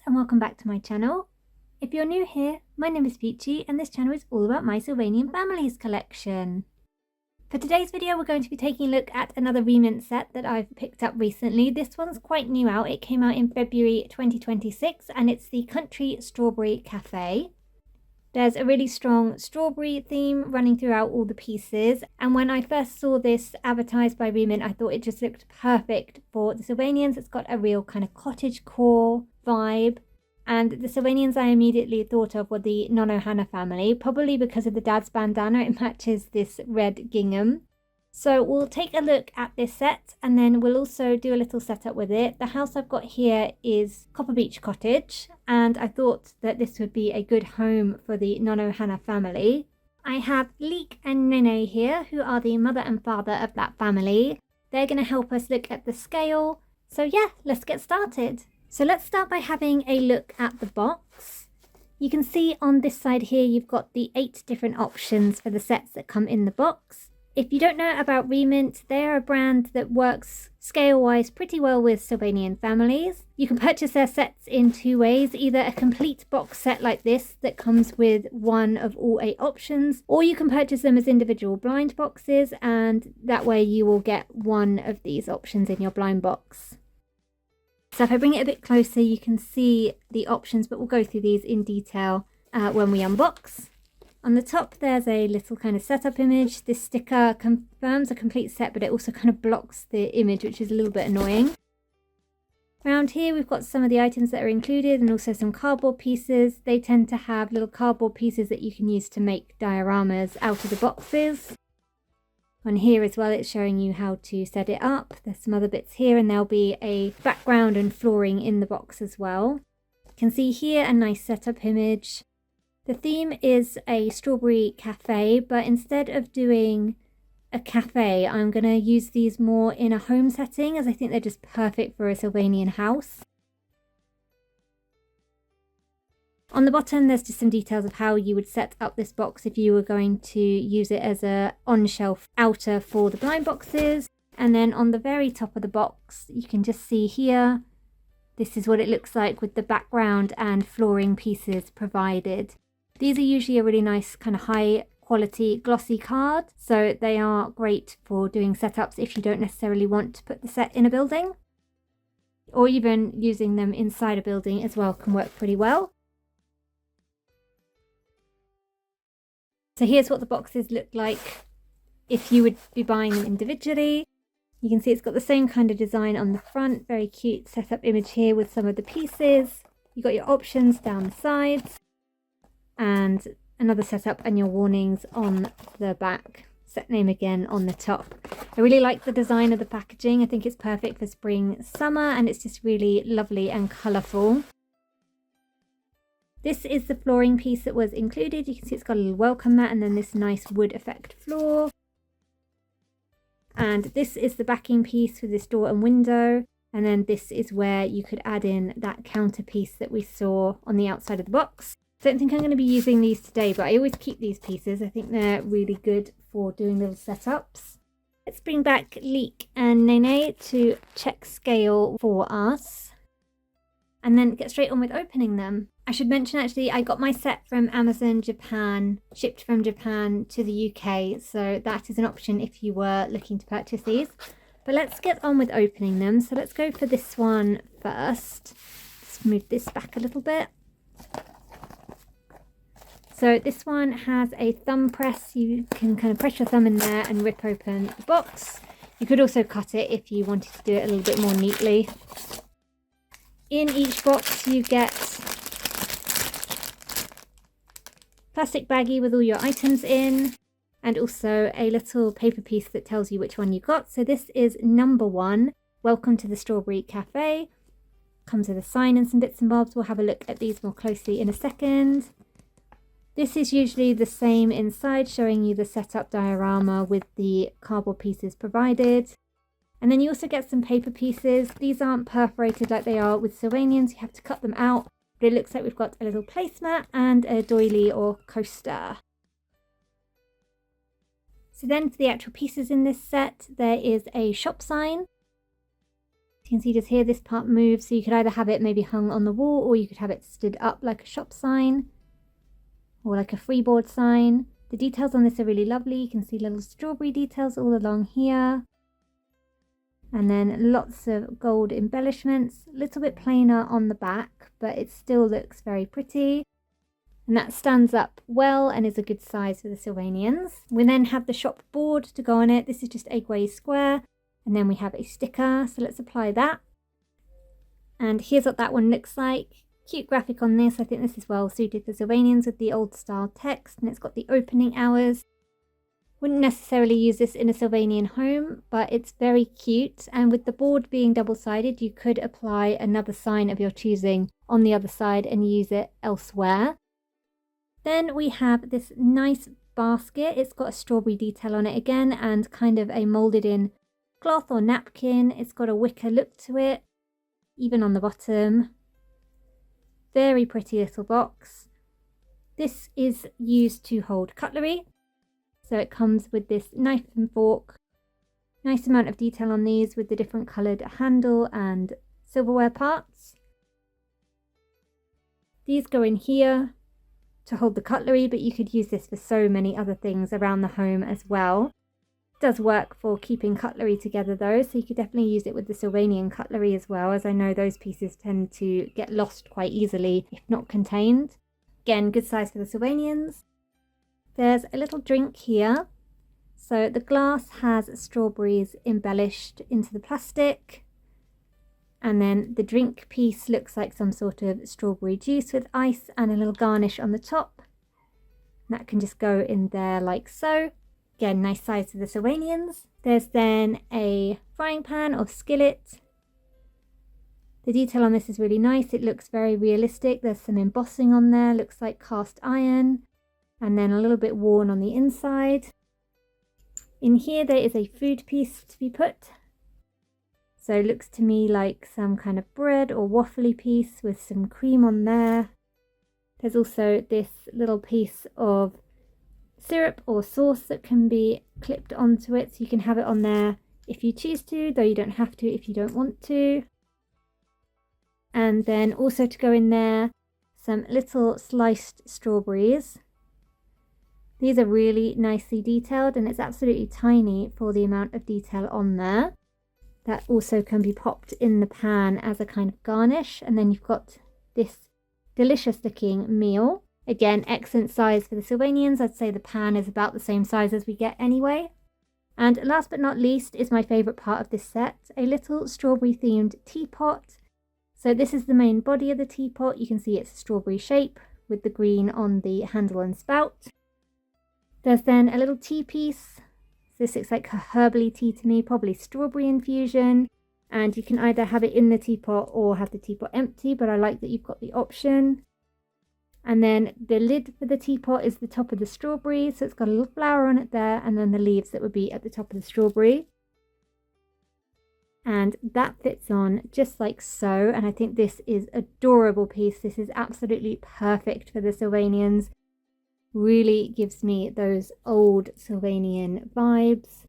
and welcome back to my channel. If you're new here, my name is Peachy and this channel is all about my Sylvanian Families collection. For today's video we're going to be taking a look at another Re-ment set that I've picked up recently. This one's quite new out, it came out in February 2026 and it's the Country Strawberry Cafe. There's a really strong strawberry theme running throughout all the pieces, and when I first saw this advertised by Re-ment, I thought it just looked perfect for the Sylvanians. It's got a real kind of cottagecore vibe, and the Sylvanians I immediately thought of were the Nonohana family, probably because of the dad's bandana. It matches this red gingham. So we'll take a look at this set and then we'll also do a little setup with it. The house I've got here is Copper Beach Cottage, and I thought that this would be a good home for the Nonohana family. I have Leek and Nene here, who are the mother and father of that family. They're going to help us look at the scale. So yeah, let's get started. So let's start by having a look at the box. You can see on this side here you've got the 8 different options for the sets that come in the box. If you don't know about Re-ment, they're a brand that works scale-wise pretty well with Sylvanian families. You can purchase their sets in 2 ways, either a complete box set like this that comes with one of all 8 options, or you can purchase them as individual blind boxes, and that way you will get one of these options in your blind box. So if I bring it a bit closer, you can see the options, but we'll go through these in detail when we unbox. On the top there's a little kind of setup image. This sticker confirms a complete set, but it also kind of blocks the image, which is a little bit annoying. Around here we've got some of the items that are included and also some cardboard pieces. They tend to have little cardboard pieces that you can use to make dioramas out of the boxes. On here as well it's showing you how to set it up. There's some other bits here and there'll be a background and flooring in the box as well. You can see here a nice setup image. The theme is a strawberry cafe, but instead of doing a cafe, I'm going to use these more in a home setting, as I think they're just perfect for a Sylvanian house. On the bottom, there's just some details of how you would set up this box if you were going to use it as a on-shelf outer for the blind boxes. And then on the very top of the box, you can just see here, this is what it looks like with the background and flooring pieces provided. These are usually a really nice kind of high quality glossy card, so they are great for doing setups if you don't necessarily want to put the set in a building, or even using them inside a building as well can work pretty well. So here's what the boxes look like if you would be buying them individually. You can see it's got the same kind of design on the front, very cute setup image here with some of the pieces. You've got your options down the sides, and another setup and your warnings on the back. Set name again on the top. I really like the design of the packaging. I think it's perfect for spring, summer, and it's just really lovely and colourful. This is the flooring piece that was included. You can see it's got a little welcome mat and then this nice wood effect floor. And this is the backing piece for this door and window. And then this is where you could add in that counter piece that we saw on the outside of the box. I don't think I'm going to be using these today, but I always keep these pieces. I think they're really good for doing little setups. Let's bring back Leek and Nene to check scale for us and then get straight on with opening them. I should mention actually I got my set from Amazon Japan, shipped from Japan to the UK, so that is an option if you were looking to purchase these. But let's get on with opening them. So let's go for this one first. Let's move this back a little bit. So this one has a thumb press. You can kind of press your thumb in there and rip open the box. You could also cut it if you wanted to do it a little bit more neatly. In each box you get plastic baggie with all your items in, and also a little paper piece that tells you which one you got. So this is number 1, Welcome to the Strawberry Cafe. Comes with a sign and some bits and bobs. We'll have a look at these more closely in a second. This is usually the same inside, showing you the setup diorama with the cardboard pieces provided. And then you also get some paper pieces. These aren't perforated like they are with Sylvanians. You have to cut them out. But it looks like we've got a little placemat and a doily or coaster. So then for the actual pieces in this set, there is a shop sign. You can see just here this part moves, so you could either have it maybe hung on the wall, or you could have it stood up like a shop sign or like a freeboard sign. The details on this are really lovely. You can see little strawberry details all along here, and then lots of gold embellishments. A little bit plainer on the back, but it still looks very pretty, and that stands up well and is a good size for the Sylvanians. We then have the shop board to go on it. This is just a grey square, and then we have a sticker, so let's apply that. And here's what that one looks like. Cute graphic on this. I think this is well suited for Sylvanians with the old style text, and it's got the opening hours. Wouldn't necessarily use this in a Sylvanian home, but it's very cute, and with the board being double-sided, you could apply another sign of your choosing on the other side and use it elsewhere. Then we have this nice basket. It's got a strawberry detail on it again, and kind of a moulded in cloth or napkin. It's got a wicker look to it, even on the bottom. Very pretty little box. This is used to hold cutlery, so it comes with this knife and fork. Nice amount of detail on these with the different coloured handle and silverware parts. These go in here to hold the cutlery, but you could use this for so many other things around the home as well. Does work for keeping cutlery together though, so you could definitely use it with the Sylvanian cutlery as well, as I know those pieces tend to get lost quite easily if not contained. Again, good size for the Sylvanians. There's a little drink here. So the glass has strawberries embellished into the plastic, and then the drink piece looks like some sort of strawberry juice with ice and a little garnish on the top. And that can just go in there like so. Again, nice size for the Sylvanians. There's then a frying pan or skillet. The detail on this is really nice. It looks very realistic. There's some embossing on there. Looks like cast iron. And then a little bit worn on the inside. In here there is a food piece to be put. So it looks to me like some kind of bread or waffly piece with some cream on there. There's also this little piece of syrup or sauce that can be clipped onto it, so you can have it on there if you choose to, though you don't have to if you don't want to. And then also to go in there, some little sliced strawberries. These are really nicely detailed, and it's absolutely tiny for the amount of detail on there. That also can be popped in the pan as a kind of garnish, and then you've got this delicious looking meal. Again, excellent size for the Sylvanians. I'd say the pan is about the same size as we get anyway. And last but not least is my favourite part of this set, a little strawberry themed teapot. So this is the main body of the teapot. You can see it's a strawberry shape with the green on the handle and spout. There's then a little tea piece. This looks like a herbally tea to me, probably strawberry infusion. And you can either have it in the teapot or have the teapot empty, but I like that you've got the option. And then the lid for the teapot is the top of the strawberry, so it's got a little flower on it there, and then the leaves that would be at the top of the strawberry. And that fits on just like so, and I think this is an adorable piece. This is absolutely perfect for the Sylvanians. Really gives me those old Sylvanian vibes.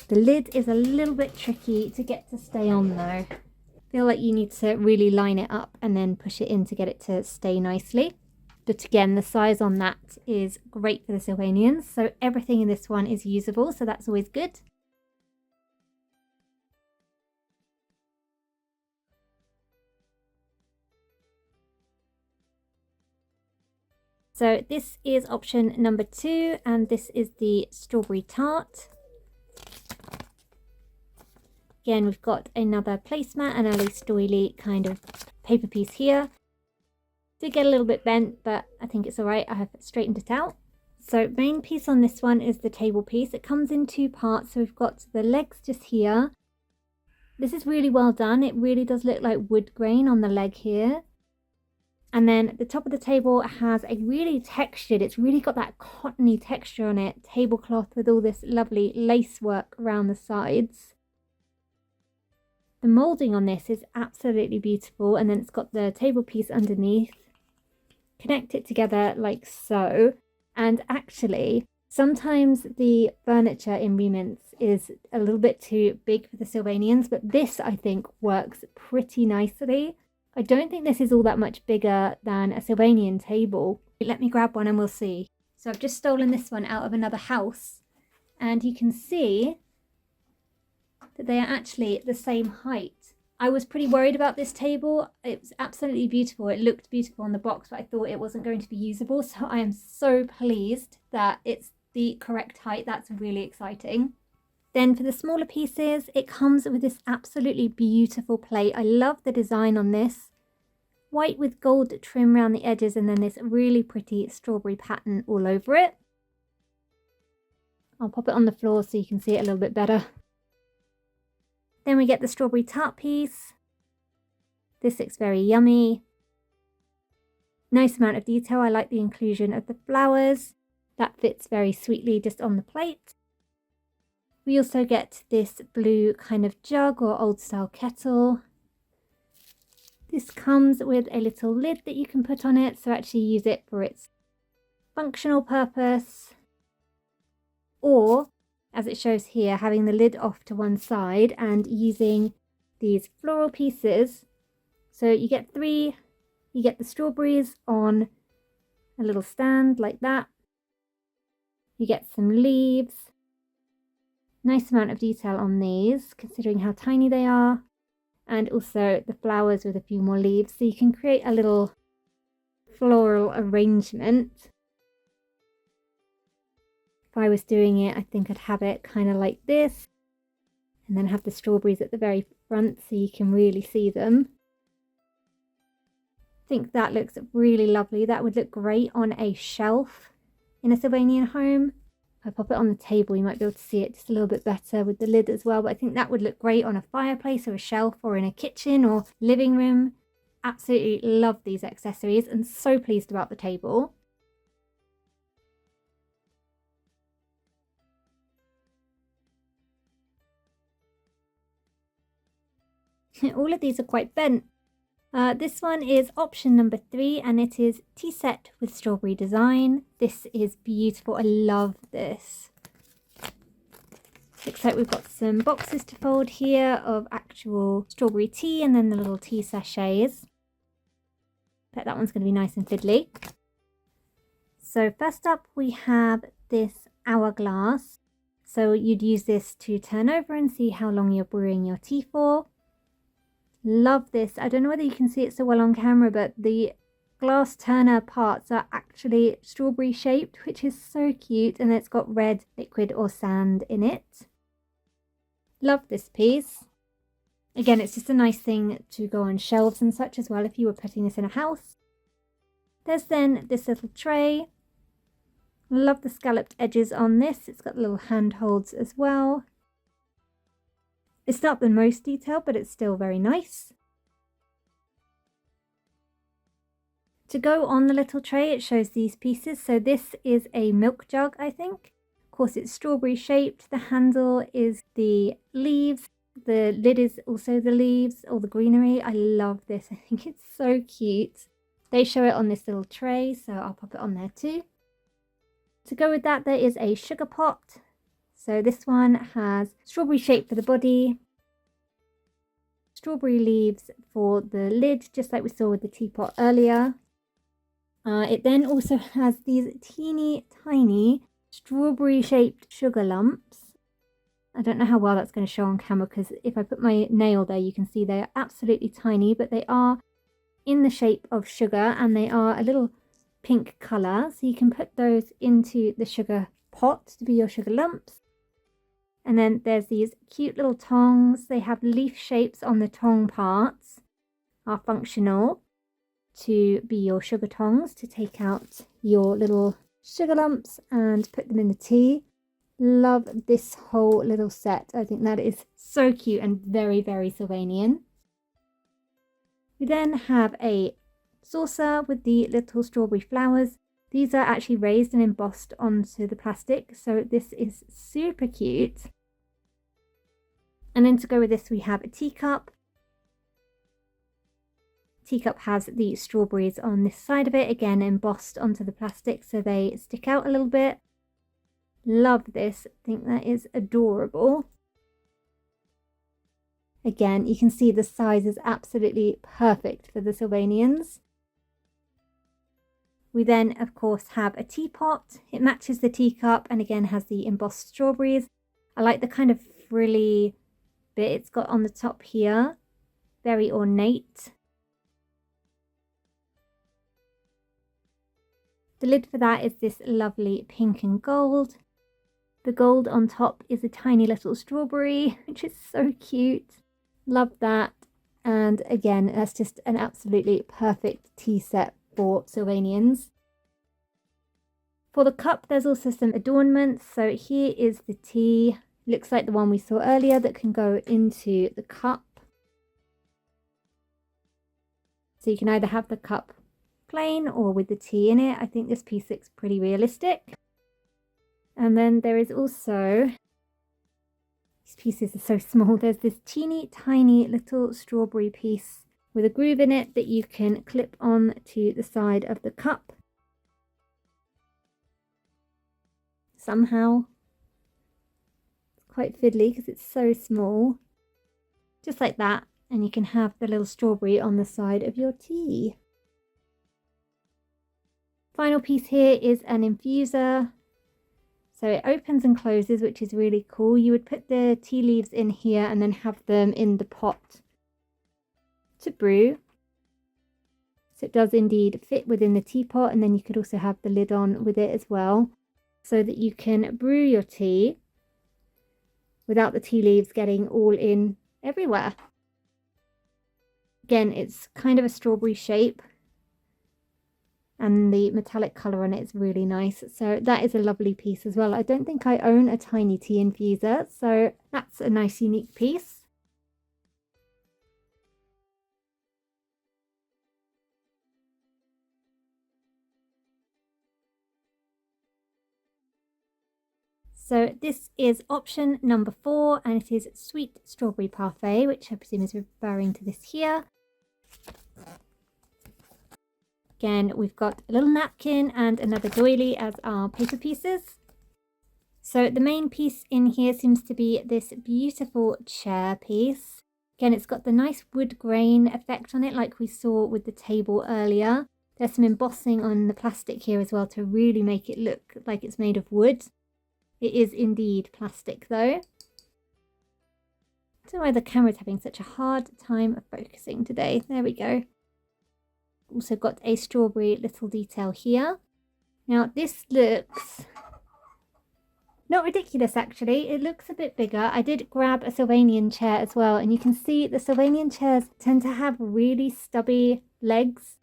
The lid is a little bit tricky to get to stay on though. Feel like you need to really line it up and then push it in to get it to stay nicely. But again, the size on that is great for the Sylvanians, so everything in this one is usable, so that's always good. So this is option number 2, and this is the strawberry tart. Again, we've got another placemat and a lace doily kind of paper piece here. Did get a little bit bent, but I think it's all right. I have straightened it out. So main piece on this one is the table piece. It comes in 2 parts. So we've got the legs just here. This is really well done. It really does look like wood grain on the leg here. And then the top of the table has a really textured, it's really got that cottony texture on it, tablecloth with all this lovely lace work around the sides. The moulding on this is absolutely beautiful, and then it's got the table piece underneath. Connect it together like so, and actually Sometimes the furniture in Re-ments is a little bit too big for the Sylvanians, but this I think works pretty nicely. I don't think this is all that much bigger than a Sylvanian table. Let me grab one and we'll see. So I've just stolen this one out of another house, and you can see that they are actually the same height. I was pretty worried about this table. It was absolutely beautiful. It looked beautiful on the box, but I thought it wasn't going to be usable. So I am so pleased that it's the correct height. That's really exciting. Then for the smaller pieces, it comes with this absolutely beautiful plate. I love the design on this. White with gold trim around the edges, and then this really pretty strawberry pattern all over it. I'll pop it on the floor so you can see it a little bit better. Then we get the strawberry tart piece. This looks very yummy. Nice amount of detail. I like the inclusion of the flowers. That fits very sweetly just on the plate. We also get this blue kind of jug or old style kettle. This comes with a little lid that you can put on it, so actually use it for its functional purpose. Or, as it shows here, having the lid off to one side and using these floral pieces. So you get three, you get the strawberries on a little stand like that. You get some leaves. Nice amount of detail on these, considering how tiny they are. And also the flowers with a few more leaves. So you can create a little floral arrangement. If I was doing it, I think I'd have it kind of like this. And then have the strawberries at the very front so you can really see them. I think that looks really lovely. That would look great on a shelf in a Sylvanian home. If I pop it on the table, you might be able to see it just a little bit better with the lid as well. But I think that would look great on a fireplace or a shelf or in a kitchen or living room. Absolutely love these accessories and so pleased about the table. All of these are quite bent. This one is option number 3 and it is tea set with strawberry design. This is beautiful. I love this. Looks like we've got some boxes to fold here of actual strawberry tea and then the little tea sachets. Bet that one's going to be nice and fiddly. So first up we have this hourglass. So you'd use this to turn over and see how long you're brewing your tea for. Love this. I don't know whether you can see it so well on camera, but the glass turner parts are actually strawberry shaped, which is so cute, and it's got red liquid or sand in it. Love this piece. Again, it's just a nice thing to go on shelves and such as well if you were putting this in a house. There's then this little tray. Love the scalloped edges on this. It's got little handholds as well. It's not the most detailed, but it's still very nice. To go on the little tray, it shows these pieces. So this is a milk jug, I think. Of course, it's strawberry shaped. The handle is the leaves. The lid is also the leaves or the greenery. I love this. I think it's so cute. They show it on this little tray, so I'll pop it on there too. To go with that, there is a sugar pot. So this one has strawberry shape for the body, strawberry leaves for the lid, just like we saw with the teapot earlier. It then also has these teeny tiny strawberry shaped sugar lumps. I don't know how well that's going to show on camera because if I put my nail there you can see they are absolutely tiny, but they are in the shape of sugar and they are a little pink colour, so you can put those into the sugar pot to be your sugar lumps. And then there's these cute little tongs. They have leaf shapes on the tong parts, are functional to be your sugar tongs to take out your little sugar lumps and put them in the tea. Love this whole little set. I think that is so cute and very, very Sylvanian. We then have a saucer with the little strawberry flowers. These are actually raised and embossed onto the plastic, so this is super cute. And then to go with this we have a teacup. Teacup has the strawberries on this side of it, again embossed onto the plastic so they stick out a little bit. Love this. I think that is adorable. Again, you can see the size is absolutely perfect for the Sylvanians. We then, of course, have a teapot. It matches the teacup and again has the embossed strawberries. I like the kind of frilly bit it's got on the top here. Very ornate. The lid for that is this lovely pink and gold. The gold on top is a tiny little strawberry, which is so cute. Love that. And again, that's just an absolutely perfect tea set for Sylvanians. For the cup, there's also some adornments. So here is the tea. Looks like the one we saw earlier that can go into the cup. So you can either have the cup plain or with the tea in it. I think this piece looks pretty realistic. And then there is also, these pieces are so small, there's this teeny tiny little strawberry piece with a groove in it that you can clip on to the side of the cup. Somehow. It's quite fiddly because it's so small. Just like that. And you can have the little strawberry on the side of your tea. Final piece here is an infuser. So it opens and closes, which is really cool. You would put the tea leaves in here and then have them in the pot to brew. So it does indeed fit within the teapot, and then you could also have the lid on with it as well, so that you can brew your tea without the tea leaves getting all in everywhere. Again, it's kind of a strawberry shape. And the metallic colour on it is really nice. So that is a lovely piece as well. I don't think I own a tiny tea infuser, so that's a nice unique piece. So this is option number 4, and it is sweet strawberry parfait, which I presume is referring to this here. Again, we've got a little napkin and another doily as our paper pieces. So the main piece in here seems to be this beautiful chair piece. Again, it's got the nice wood grain effect on it like we saw with the table earlier. There's some embossing on the plastic here as well to really make it look like it's made of wood. It is indeed plastic though. I don't know why the camera's having such a hard time focusing today. There we go. Also got a strawberry little detail here. Now this looks not ridiculous actually. It looks a bit bigger. I did grab a Sylvanian chair as well, and you can see the Sylvanian chairs tend to have really stubby legs.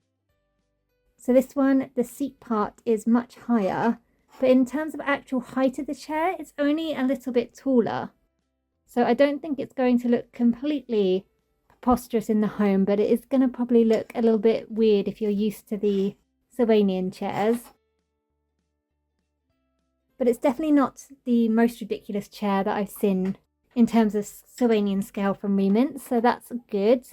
So this one, the seat part is much higher, but in terms of actual height of the chair, it's only a little bit taller. So I don't think it's going to look completely preposterous in the home, but it is going to probably look a little bit weird if you're used to the Sylvanian chairs. But it's definitely not the most ridiculous chair that I've seen in terms of Sylvanian scale from Re-ment, so that's good.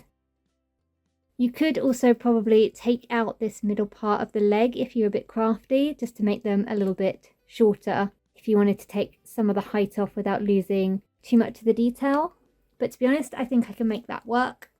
You could also probably take out this middle part of the leg if you're a bit crafty, just to make them a little bit shorter if you wanted to take some of the height off without losing too much of the detail. But to be honest, I think I can make that work.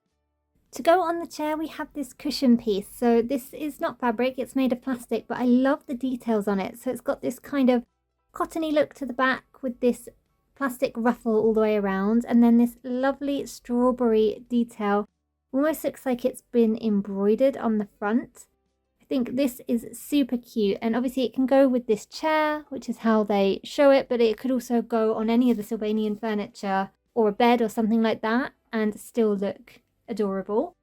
To go on the chair, we have this cushion piece. So this is not fabric, it's made of plastic, but I love the details on it. So it's got this kind of cottony look to the back with this plastic ruffle all the way around, and then this lovely strawberry detail. Almost looks like it's been embroidered on the front. I think this is super cute, and obviously it can go with this chair, which is how they show it, but it could also go on any of the Sylvanian furniture or a bed or something like that and still look adorable.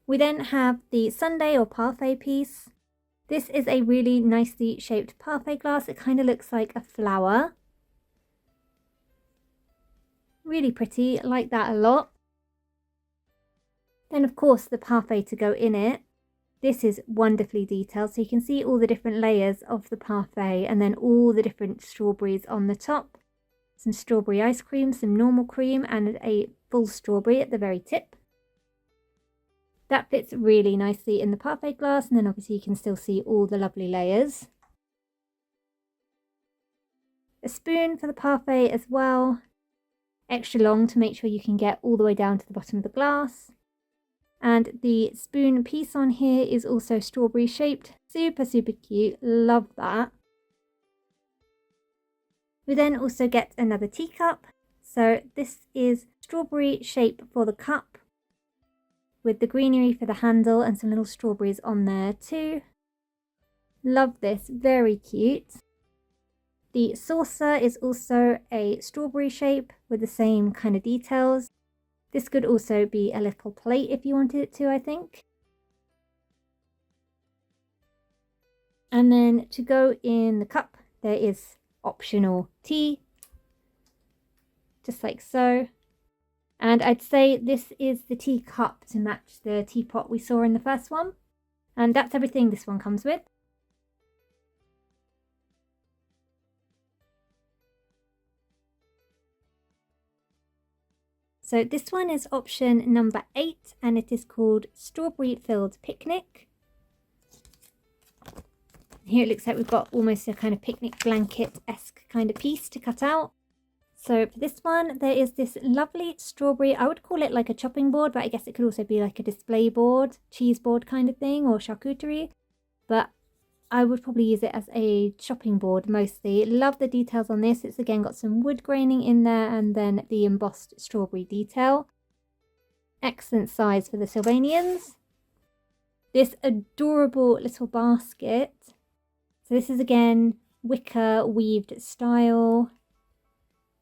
We then have the sundae or parfait piece. This is a really nicely shaped parfait glass. It kind of looks like a flower. Really pretty, I like that a lot. Then of course the parfait to go in it. This is wonderfully detailed, so you can see all the different layers of the parfait and then all the different strawberries on the top. Some strawberry ice cream, some normal cream, and a full strawberry at the very tip. That fits really nicely in the parfait glass, and then obviously you can still see all the lovely layers. A spoon for the parfait as well, extra long to make sure you can get all the way down to the bottom of the glass. And the spoon piece on here is also strawberry shaped, super cute, love that. We then also get another teacup. So this is strawberry shape for the cup with the greenery for the handle and some little strawberries on there too. Love this, very cute. The saucer is also a strawberry shape with the same kind of details. This could also be a little plate if you wanted it to, I think. And then to go in the cup, there is optional tea, just like so. And I'd say this is the teacup to match the teapot we saw in the first one. And that's everything this one comes with. So this one is option number 8 and it is called Strawberry Filled Picnic. Here it looks like we've got almost a kind of picnic blanket-esque kind of piece to cut out. So for this one, there is this lovely strawberry, I would call it like a chopping board, but I guess it could also be like a display board, cheese board kind of thing, or charcuterie. But I would probably use it as a chopping board mostly. Love the details on this. It's again got some wood graining in there and then the embossed strawberry detail. Excellent size for the Sylvanians. This adorable little basket. So this is again wicker weaved style.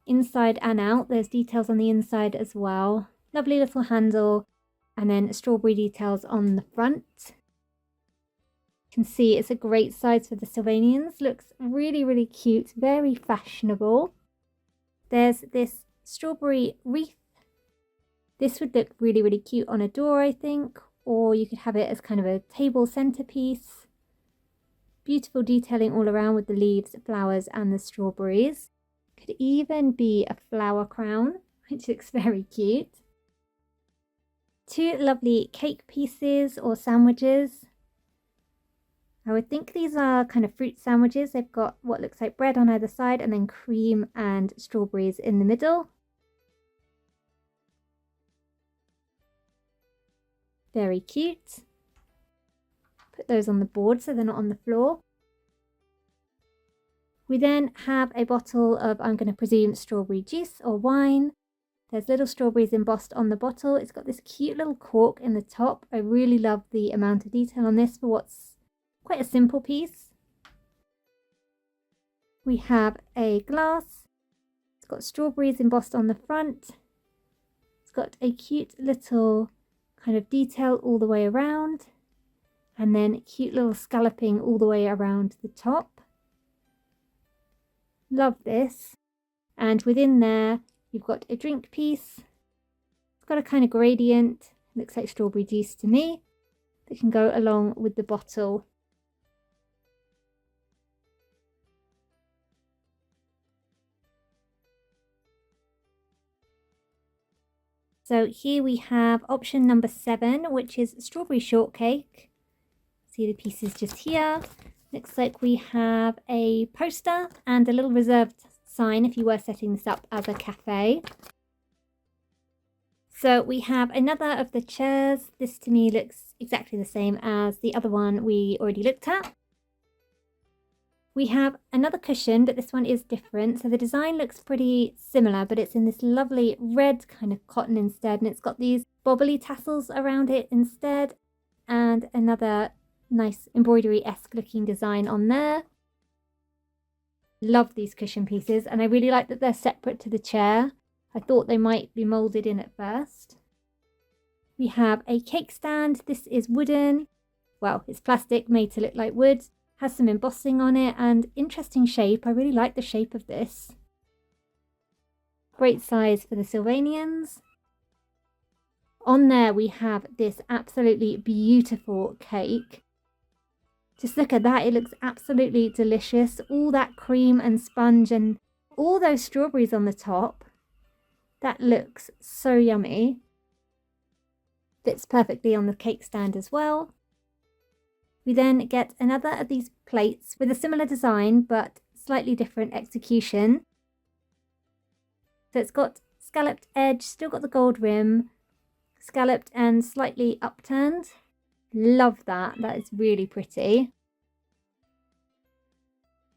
Inside and out, there's details on the inside as well. Lovely little handle and then strawberry details on the front. You can see it's a great size for the Sylvanians. Looks really cute, very fashionable. There's this strawberry wreath. This would look really cute on a door, I think, or you could have it as kind of a table centerpiece. Beautiful detailing all around with the leaves, flowers and the strawberries. Could even be a flower crown, which looks very cute. Two lovely cake pieces or sandwiches. I would think these are kind of fruit sandwiches. They've got what looks like bread on either side and then cream and strawberries in the middle. Very cute. Put those on the board so they're not on the floor. We then have a bottle of, I'm going to presume, strawberry juice or wine. There's little strawberries embossed on the bottle. It's got this cute little cork in the top. I really love the amount of detail on this for what's quite a simple piece. We have a glass. It's got strawberries embossed on the front. It's got a cute little kind of detail all the way around. And then cute little scalloping all the way around the top. Love this. And within there, you've got a drink piece. It's got a kind of gradient. Looks like strawberry juice to me. That can go along with the bottle. So here we have option number 7, which is strawberry shortcake. See the pieces just here. Looks like we have a poster and a little reserved sign if you were setting this up as a cafe. So we have another of the chairs. This to me looks exactly the same as the other one we already looked at. We have another cushion, but this one is different. So the design looks pretty similar, but it's in this lovely red kind of cotton instead. And it's got these bobbly tassels around it instead. And another nice embroidery-esque looking design on there. Love these cushion pieces. And I really like that they're separate to the chair. I thought they might be moulded in at first. We have a cake stand. This is wooden. Well, it's plastic made to look like wood. Has some embossing on it and interesting shape. I really like the shape of this. Great size for the Sylvanians. On there we have this absolutely beautiful cake. Just look at that. It looks absolutely delicious. All that cream and sponge and all those strawberries on the top. That looks so yummy. Fits perfectly on the cake stand as well. We then get another of these plates with a similar design but slightly different execution. So it's got scalloped edge, still got the gold rim, scalloped and slightly upturned. Love that. That is really pretty.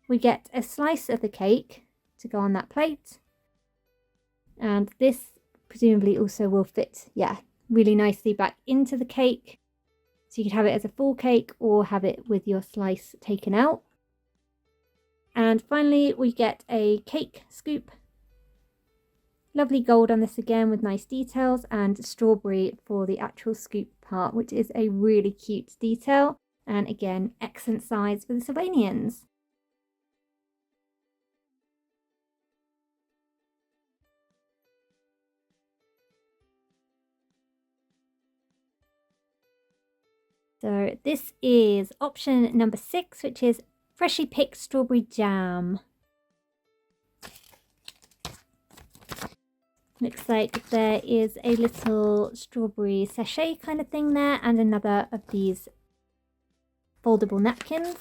We get a slice of the cake to go on that plate. And this presumably also will fit, yeah, really nicely back into the cake. So you could have it as a full cake or have it with your slice taken out. And finally, we get a cake scoop. Lovely gold on this again with nice details, and strawberry for the actual scoop part, which is a really cute detail. And again, excellent size for the Sylvanians. So this is option number 6, which is freshly picked strawberry jam. Looks like there is a little strawberry sachet kind of thing there, and another of these foldable napkins.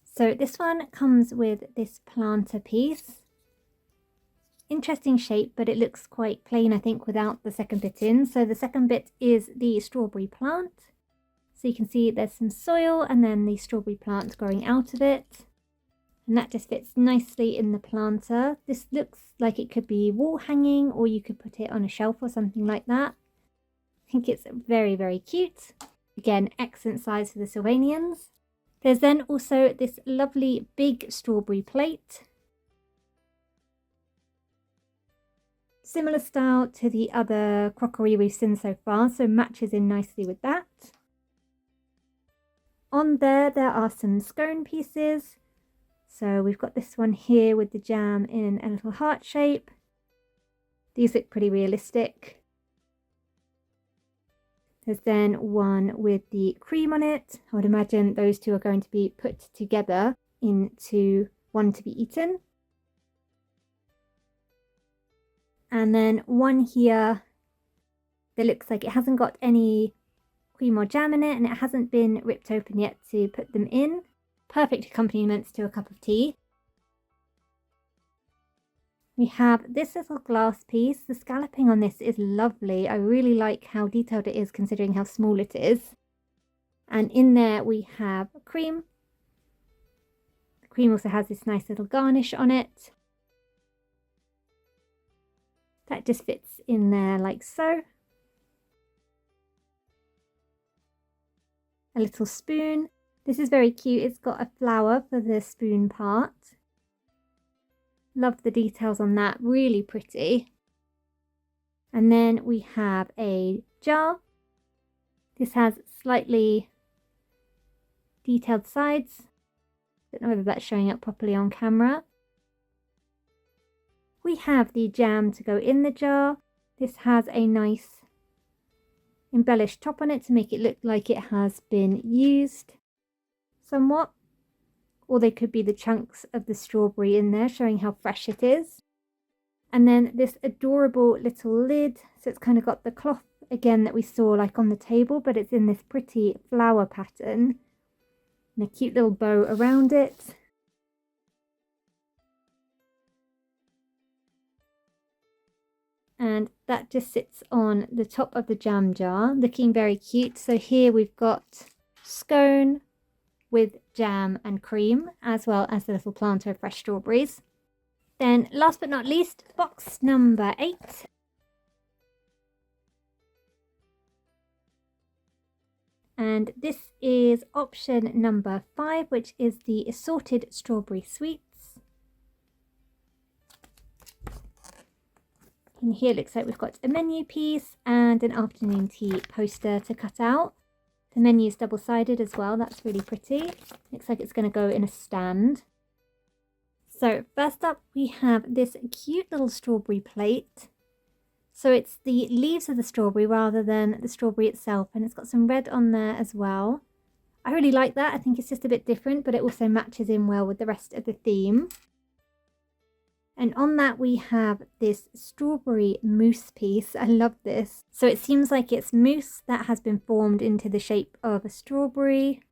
So this one comes with this planter piece. Interesting shape, but it looks quite plain, I think, without the second bit in. So the second bit is the strawberry plant. So you can see there's some soil and then the strawberry plant growing out of it. And that just fits nicely in the planter. This looks like it could be wall hanging, or you could put it on a shelf or something like that. I think it's very, very cute. Again, excellent size for the Sylvanians. There's then also this lovely big strawberry plate. Similar style to the other crockery we've seen so far, so matches in nicely with that. On there are some scone pieces. So we've got this one here with the jam in a little heart shape. These look pretty realistic. There's then one with the cream on it. I would imagine those two are going to be put together into one to be eaten. And then one here that looks like it hasn't got any cream or jam in it, and it hasn't been ripped open yet to put them in. Perfect accompaniments to a cup of tea. We have this little glass piece. The scalloping on this is lovely. I really like how detailed it is considering how small it is. And in there we have cream. The cream also has this nice little garnish on it. That just fits in there like so. A little spoon. This is very cute. It's got a flower for the spoon part. Love the details on that. Really pretty. And then we have a jar. This has slightly detailed sides. Don't know whether that's showing up properly on camera. We have the jam to go in the jar. This has a nice embellished top on it to make it look like it has been used somewhat. Or they could be the chunks of the strawberry in there, showing how fresh it is. And then this adorable little lid. So it's kind of got the cloth again that we saw like on the table, but it's in this pretty flower pattern. And a cute little bow around it. And that just sits on the top of the jam jar, looking very cute. So here we've got scone with jam and cream, as well as the little planter of fresh strawberries. Then last but not least, box number 8. And this is option number 5, which is the assorted strawberry sweets. And here it looks like we've got a menu piece and an afternoon tea poster to cut out. The menu is double-sided as well. That's really pretty. Looks like it's going to go in a stand. So first up, we have this cute little strawberry plate. So it's the leaves of the strawberry rather than the strawberry itself. And it's got some red on there as well. I really like that. I think it's just a bit different, but it also matches in well with the rest of the theme. And on that we have this strawberry mousse piece. I love this. So it seems like it's mousse that has been formed into the shape of a strawberry.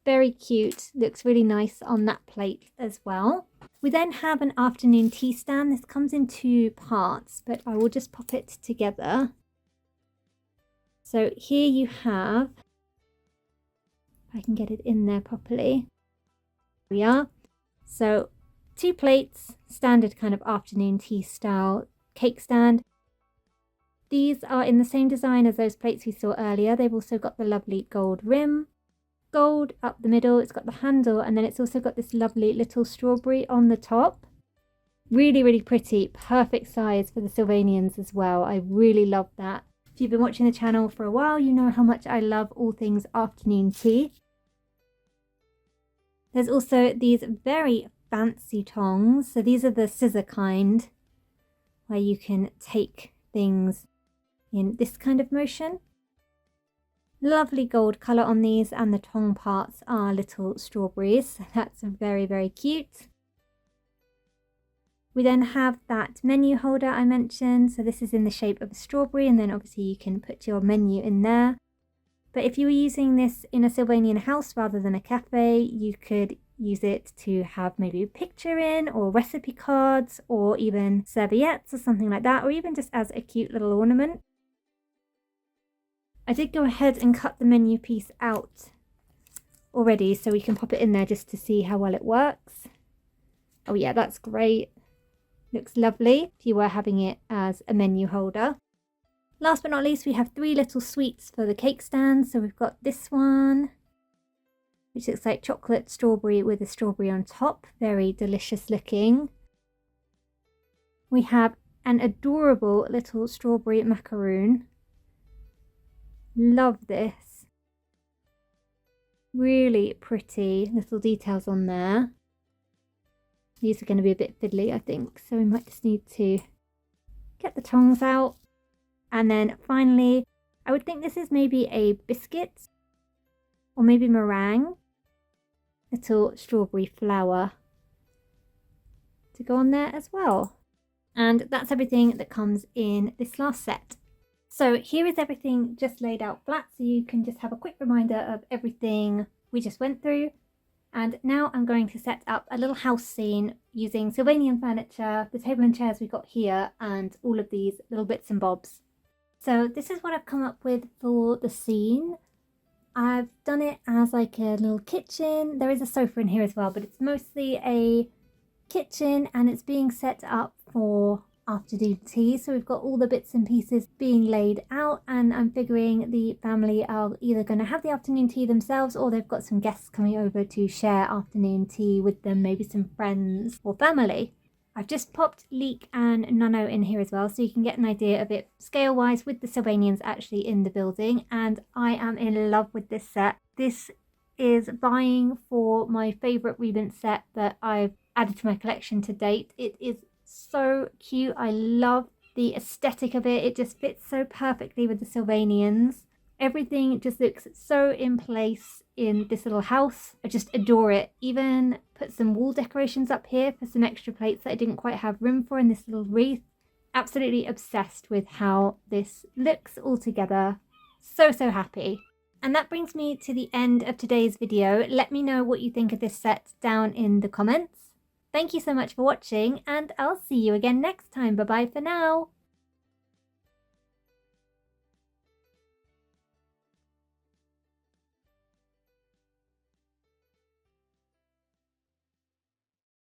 very cute. Looks really nice on that plate as well. We then have an afternoon tea stand. This comes in 2 parts, but I will just pop it together. So here you have, if I can get it in there properly. Here we are. So 2 plates, standard kind of afternoon tea style cake stand. These are in the same design as those plates we saw earlier. They've also got the lovely gold rim, gold up the middle, it's got the handle, and then it's also got this lovely little strawberry on the top. Really, really pretty, perfect size for the Sylvanians as well. I really love that. If you've been watching the channel for a while, you know how much I love all things afternoon tea. There's also these very fancy tongs. So these are the scissor kind, where you can take things in this kind of motion. Lovely gold colour on these, and the tong parts are little strawberries. So that's very, very cute. We then have that menu holder I mentioned. So this is in the shape of a strawberry, and then obviously you can put your menu in there. But if you were using this in a Sylvanian house rather than a cafe, you could use it to have maybe a picture in, or recipe cards, or even serviettes or something like that, or even just as a cute little ornament. I did go ahead and cut the menu piece out already so we can pop it in there just to see how well it works. Oh yeah, that's great. Looks lovely if you were having it as a menu holder. Last but not least, we have 3 little sweets for the cake stand. So we've got this one, which looks like chocolate strawberry with a strawberry on top. Very delicious looking. We have an adorable little strawberry macaroon. Love this. Really pretty little details on there. These are going to be a bit fiddly, I think, so we might just need to get the tongs out. And then finally, I would think this is maybe a biscuit or maybe meringue. Little strawberry flower to go on there as well. And that's everything that comes in this last set. So here is everything just laid out flat, so you can just have a quick reminder of everything we just went through. And now I'm going to set up a little house scene using Sylvanian furniture, the table and chairs we got here, and all of these little bits and bobs. So this is what I've come up with for the scene. I've done it as like a little kitchen. There is a sofa in here as well, but it's mostly a kitchen, and it's being set up for afternoon tea. So we've got all the bits and pieces being laid out, and I'm figuring the family are either going to have the afternoon tea themselves, or they've got some guests coming over to share afternoon tea with them, maybe some friends or family. I've just popped Leek and Nono in here as well, so you can get an idea of it scale wise with the Sylvanians actually in the building. And I am in love with this set. This is vying for my favourite Re-ment set that I've added to my collection to date. It is so cute. I love the aesthetic of it. It just fits so perfectly with the Sylvanians. Everything just looks so in place in this little house. I just adore it. Even put some wall decorations up here for some extra plates that I didn't quite have room for in this little wreath. Absolutely obsessed with how this looks all together. So happy. And that brings me to the end of today's video. Let me know what you think of this set down in the comments. Thank you so much for watching, and I'll see you again next time. Bye bye for now.